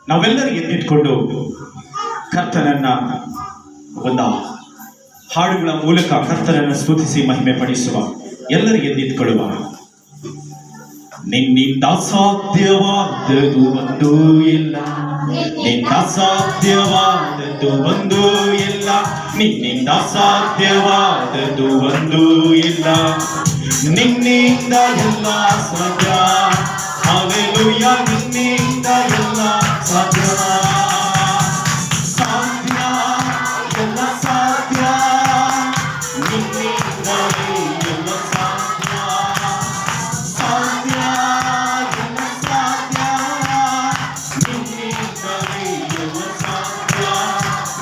ನಾವೆಲ್ಲರೂ ಎದ್ದಿಟ್ಕೊಂಡು ಕರ್ತನನ್ನ ಒಂದು ಹಾಡುಗಳ ಮೂಲಕ ಕರ್ತನನ್ನು ಸ್ತುತಿಸಿ ಮಹಿಮೆ ಪಡಿಸುವ. ಎಲ್ಲರೂ ಎದ್ದಿಟ್ಕೊಳ್ಳುವ. ನಿನ್ನಿಂದ ಸಾಧ್ಯವಾದದ್ದು ಒಂದೂ ಇಲ್ಲ, ನಿನ್ನಿಂದ ಸಾಧ್ಯವಾದದ್ದು ಒಂದೂ ಇಲ್ಲ, ನಿನ್ನಿಂದ ಸಾಧ್ಯವಾದದ್ದು ಒಂದೂ ಇಲ್ಲ, ನಿನ್ನಿಂದ ಎಲ್ಲ ಸಾಧ್ಯ. ಹಲ್ಲೆಲೂಯಾ, ನಿನ್ನಿಂದ ಎಲ್ಲ ಸಾಧ್ಯ. ಸಾಧ್ಯ, ಎಲ್ಲ ಸಾಧ್ಯ, ನಿನ್ನಿಂದಲೇ ಎಲ್ಲ ಸಾಧ್ಯ. ಸಾಧ್ಯ, ಎಲ್ಲ ಸಾಧ್ಯ, ನಿನ್ನಿಂದಲೇ ಎಲ್ಲ ಸಾಧ್ಯ.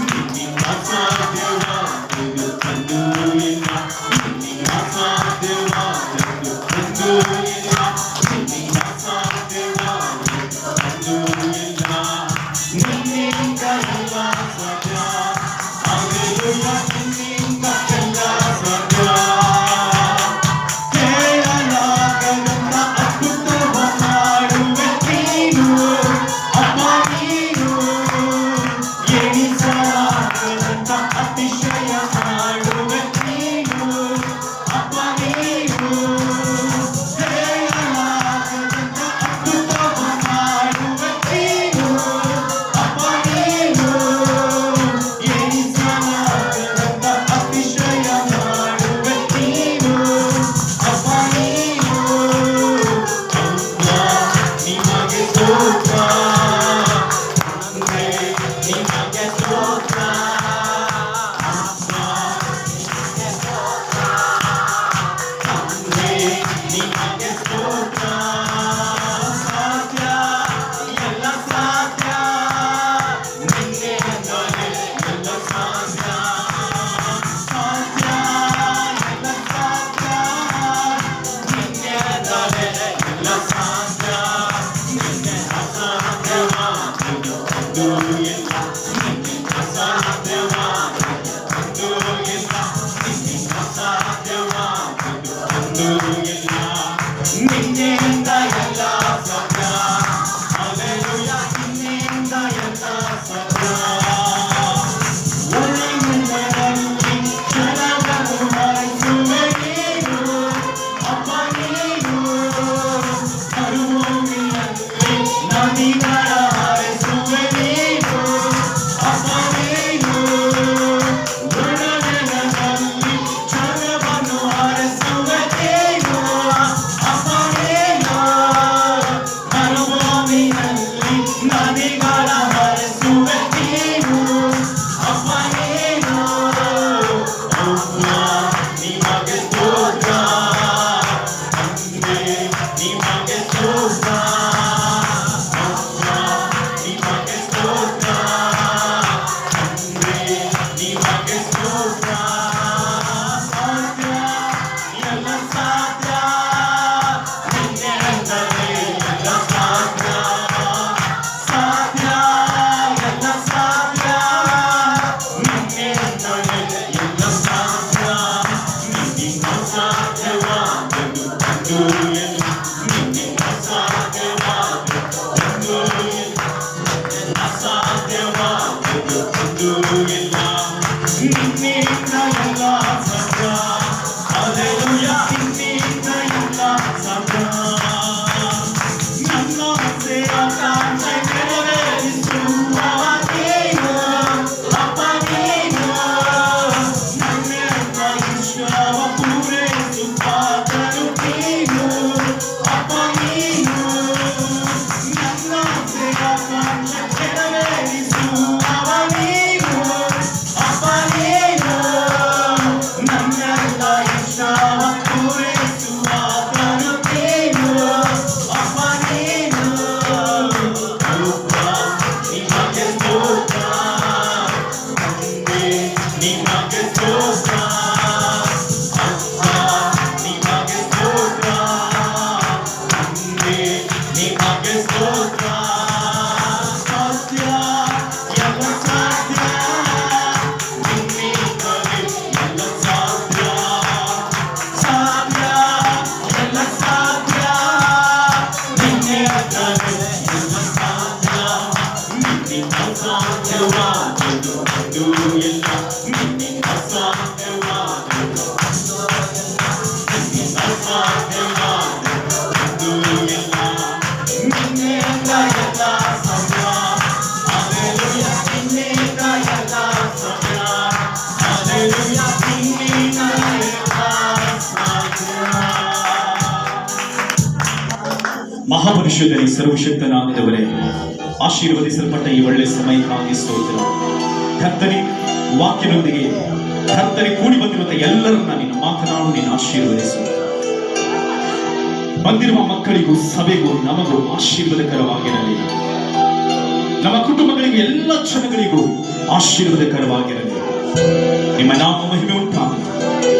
ನಿನ್ನಿಂದ ಸಾಧ್ಯವಾದದ್ದು ಒಂದೂ ಇಲ್ಲ, ನಿನ್ನಿಂದ ಸಾಧ್ಯವಾದದ್ದು ಒಂದೂ ಇಲ್ಲ, ನಿನ್ನಿಂದ ಸಾಧ್ಯವಾದದ್ದು ಒಂದೂ ಇಲ್ಲ, ನಿನ್ನಿಂದ ಎಲ್ಲ ಸಾಧ್ಯ. ಹಲ್ಲೆಲೂಯಾ, ನಿನ್ನಿಂದ ಎಲ್ಲ ಸಾಧ್ಯ. ಕೇಳಲಾಗದಂತ ಅದ್ಭುತವ ಮಾಡುವೆ ನೀನು, ಅಪ್ಪ ನೀನು. ಎಣಿಸಲಾಗದಂತ ಅತಿಶಯ ಮಾಡುವೆ ನೀನು, ಅಪ್ಪ ನೀನು. ಕೇಳಲಾಗದಂತ ಅದ್ಭುತವ ಮಾಡುವೆ ನೀನು, ಅಪ್ಪ ನೀನು. ಎಣಿಸಲಾಗದಂತ ಅತಿಶಯ ಮಾಡುವೆ ನೀನು, ಅಪ್ಪ ನೀನು. ಅಪ್ಪ ನಿಮಗೆ ಸ್ತೋತ್ರ, ತಂದೆ ನಿಮಗೆ ಸ್ತೋತ್ರ, ಅಪ್ಪ ನಿಮಗೆ ಸ್ತೋತ್ರ, ತಂದೆ ನಿಮಗೆ ಸ್ತೋತ್ರ. ಸಾಧ್ಯ, ಎಲ್ಲ ಸಾಧ್ಯ, ನಿನ್ನಿಂದಲೇ ಎಲ್ಲ ಸಾಧ್ಯ. ಸಾಧ್ಯ, ಎಲ್ಲ ಸಾಧ್ಯ, ನಿನ್ನಿಂದಲೇ ಎಲ್ಲ ಸಾಧ್ಯ. ನಿನ್ನಿಂದ ಸಾಧ್ಯವಾದದ್ದು ಒಂದೂ ಇಲ್ಲ, ನಿನ್ನಿಂದ ಸಾಧ್ಯವಾದದ್ದು ಒಂದೂ ಇಲ್ಲ, ನಿನ್ನಿಂದ ಸಾಧ್ಯವಾದದ್ದು ಒಂದೂ ಇಲ್ಲ, ನಿನ್ನಿಂದ ಎಲ್ಲ ಸಾಧ್ಯ. ಹಲ್ಲೆಲೂಯಾ, ನಿನ್ನಿಂದ ಎಲ್ಲ ಸಾಧ್ಯ. ಒಳಗಿನಲ್ಲಿ ಜಲವನ್ನು ಹರಿಸುವೆ ನೀನು, ಅಪ್ಪ ನೀನು. ಮರುಭೂಮಿಯಲ್ಲಿ ನದಿಗಳ ಹರಿಸುವೆ ನೀನು, ಅಪ್ಪ ನೀನು. ಒಳಗಿನಲ್ಲಿ ಜಲವನ್ನು ಹರಿಸುವೆ ನೀನು, ಅಪ್ಪ ನೀನು. ಮರುಭೂಮಿಯಲ್ಲಿ ನದಿಗಳ ಹರಿಸುವೆ ನೀನು, ಅಪ್ಪ ನೀನು. ಅಪ್ಪ ನಿಮಗೆ ಸ್ತೋತ್ರ, ತಂದೆ ನಿಮಗೆ ಸ್ತೋತ್ರ, ಅಪ್ಪ ನಿಮಗೆ ಸ್ತೋತ್ರ, ತಂದೆ ನಿಮಗೆ ಸ್ತೋತ್ರ. ಸಾಧ್ಯ, ಎಲ್ಲ ಸಾಧ್ಯ, ನಿನ್ನಿಂದಲೇ ಎಲ್ಲ ಸಾಧ್ಯ. ಸಾಧ್ಯ, ಎಲ್ಲ ಸಾಧ್ಯ, ನಿನ್ನಿಂದಲೇ ಎಲ್ಲ ಸಾಧ್ಯ. ನಿನ್ನಿಂದ ಸಾಧ್ಯವಾದದ್ದು ಒಂದೂ ಇಲ್ಲ, ನಿನ್ನಿಂದ ಸಾಧ್ಯವಾದದ್ದು ಒಂದೂ ಇಲ್ಲ, ನಿನ್ನಿಂದ ಸಾಧ್ಯವಾದದ್ದು ಒಂದೂ ಇಲ್ಲ, ನಿನ್ನಿಂದ ಎಲ್ಲ ಸಾಧ್ಯ. ಹಲ್ಲೆಲೂಯಾ, ನಿನ್ನಿಂದ ಎಲ್ಲ ಸಾಧ್ಯ. ನನ್ನ ಆಸೆಯ ಆಕಾಂಕ್ಷೆ ನೆರವೇರಿಸುವವ ನೀನು, ಅಪ್ಪ ನೀನು. ನನ್ನೆಲ್ಲ ಇಷ್ಟವ ಪೂರೈಸುತ್ತಾದರೂ ನೀನು, ಅಪ್ಪ ನೀನು. ನನ್ನ ಆಸೆಯ ಆಕಾಂಕ್ಷೆ ನೆರವೇರಿಸುವವ ನೀನು, ಅಪ್ಪ ನೀನು. ನನ್ನೆಲ್ಲ ಇಷ್ಟವ ಪೂರೈಸುತ್ತಾದರೂ ನೀನು, ಅಪ್ಪ ನೀನು. ಅಪ್ಪ ನಿಮಗೆ ಸ್ತೋತ್ರ, ತಂದೆ ನಿಮಗೆ ಸ್ತೋತ್ರ, ಅಪ್ಪ ನಿಮಗೆ ಸ್ತೋತ್ರ, ತಂದೆ ನಿಮಗೆ ಸ್ತೋತ್ರ. ಸಾಧ್ಯ, ಎಲ್ಲ ನಿನ್ನ ಸಾಧ್ಯವಾದದ್ದು ಅದು ಎಲ್ಲ ನಿನ್ನಿಂದ ಸಾಧ್ಯವಾದದ್ದು ನಿನ್ನಿಂದ ಸಾಧ್ಯವಾದದ್ದು ಅದು ಎಲ್ಲ ನಿನ್ನೆಯಿಂದ ಎಲ್ಲ ಸಮಯ ಹಲ್ಲೆಲೂಯಾ ನಿನ್ನೆಯಿಂದ ಎಲ್ಲ ಸಮಯ ಹಲ್ಲೆಲೂಯಾ ನಿನ್ನಿಂದ ಎಲ್ಲ ಸಾಧ್ಯ. ಮಹಾಪರಿಶುದ್ಧನೇ ಸರ್ವಶಕ್ತನಾದವರೇ, ಆಶೀರ್ವದಿಸಲ್ಪಟ್ಟ ಈ ಒಳ್ಳೆ ಸಮಯಕ್ಕಾಗಿ ಸ್ತೋತ್ರ. ಕರ್ತನೇ, ವಾಕ್ಯದೊಂದಿಗೆ ಕರ್ತನೆ ಕೂಡಿ ಬಂದಿರುವಂತಹ ಎಲ್ಲರನ್ನ ನೀನು ಮಾತನಾಡು, ನೀನು ಆಶೀರ್ವದಿಸು. ಬಂದಿರುವ ಮಕ್ಕಳಿಗೂ ಸಭೆಗೂ ನಮಗೂ ಆಶೀರ್ವಾದಕರವಾಗಿರಲಿ. ನಮ್ಮ ಕುಟುಂಬಗಳಿಗೂ ಎಲ್ಲ ಜನಗಳಿಗೂ ಆಶೀರ್ವಾದಕರವಾಗಿರಲಿ. ನಿಮ್ಮ ನಾಮ ಮಹಿಮೆ ಉಂಟಾಗಲಿ.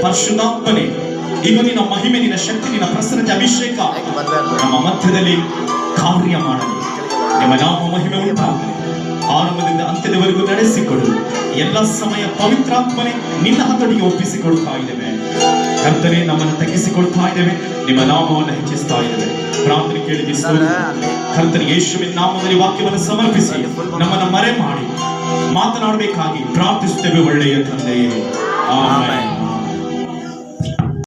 ಪರಿಶುದ್ಧಾತ್ಮನೇ, ಇದು ನಿನ್ನ ಮಹಿಮೆ, ನಿನ್ನ ಶಕ್ತಿ, ನಿನ್ನ ಪ್ರಸನ್ನತೆ, ಅಭಿಷೇಕ ನಮ್ಮ ಮಧ್ಯದಲ್ಲಿ ಕಾರ್ಯ ಮಾಡಲಿ. ನಿಮ್ಮ ನಾಮ ಮಹಿಮೆ ಉಂಟಾಗಲಿ. ಆರಂಭದಿಂದ ಅಂತ್ಯದವರೆಗೂ ನಡೆಸಿಕೊಡು. ಎಲ್ಲ ಸಮಯ ಪವಿತ್ರಾತ್ಮನೆ ನಿನ್ನ ಹತೋಟಿಗೆ ಒಪ್ಪಿಸಿಕೊಳ್ತಾ ಇದ್ದೇವೆ. ಕರ್ತನೆ, ನಮ್ಮನ್ನು ತಗ್ಗಿಸಿಕೊಳ್ತಾ ಇದ್ದೇವೆ. ನಿಮ್ಮ ನಾಮವನ್ನು ಹೆಚ್ಚಿಸ್ತಾ ಇದ್ದೇವೆ. ಪ್ರಾರ್ಥನೆ ಕೇಳಿದ ಕರ್ತನೆ ಯೇಸುವಿನ ನಾಮದಲ್ಲಿ ವಾಕ್ಯವನ್ನು ಸಮರ್ಪಿಸಿ ನಮ್ಮನ್ನು ಮರೆ ಮಾಡಿ ಮಾತನಾಡಬೇಕಾಗಿ ಪ್ರಾರ್ಥಿಸುತ್ತೇವೆ. ಒಳ್ಳೆಯ ತಂದೆಯೇ, ಆಮೆನ್.